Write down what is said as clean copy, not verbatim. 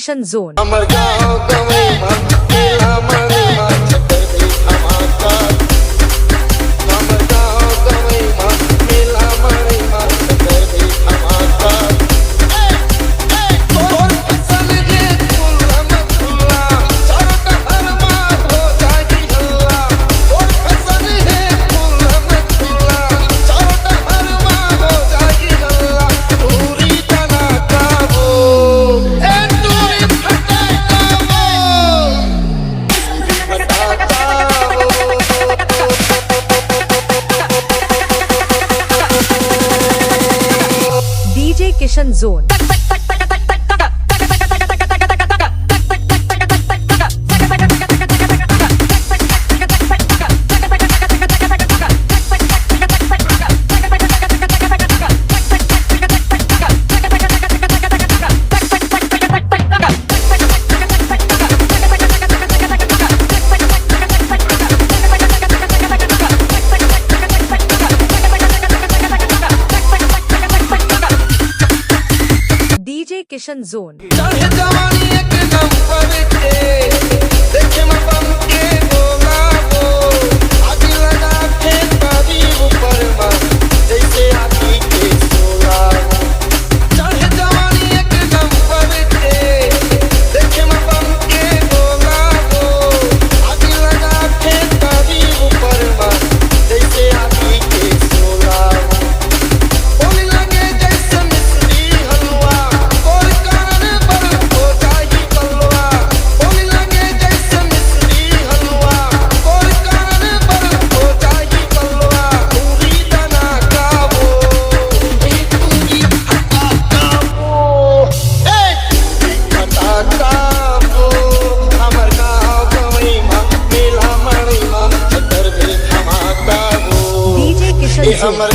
किशन जोन। हमर गाँव गवई मन मेला मणि मन छतर भी धमाका। हमर गाँव गवई मन मेला मणि मन छतर भी धमाका। तोर फसल रे खुल्ला में खुल्ला, चारों टहर मार हो जाएगी हल्ला। तोर फसल रे खुल्ला में खुल्ला, चारों टहर मार हो जाएगी हल्ला। पूरी तना का वो डीजे किशन जोन। डीजे किशन जोन। चाहे जवानी एकदम पर के, देखे मैं बम के गोला वो, आग लगा के तभी ऊपर मत, जैसे आगी के सोला वो। चाहे जवानी एकदम पर के, देखे मैं बम के गोला वो, आग लगा के तभी ऊपर मत, जैसे आगी के सोला वो। बोली लगे जैसे मिश्री हलवा, कोई कारण पर हो जाएगी कलवा। बोली लगे जैसे मिश्री हलवा, कोई कारण पर हो जाएगी कलवा। पूरी तना का वो, पूरी हटा का वो, हटा का वो। हमर गाँव गवई मन मेला मणि मन छतर भी धमाका वो। डीजे किशन जोन। हमर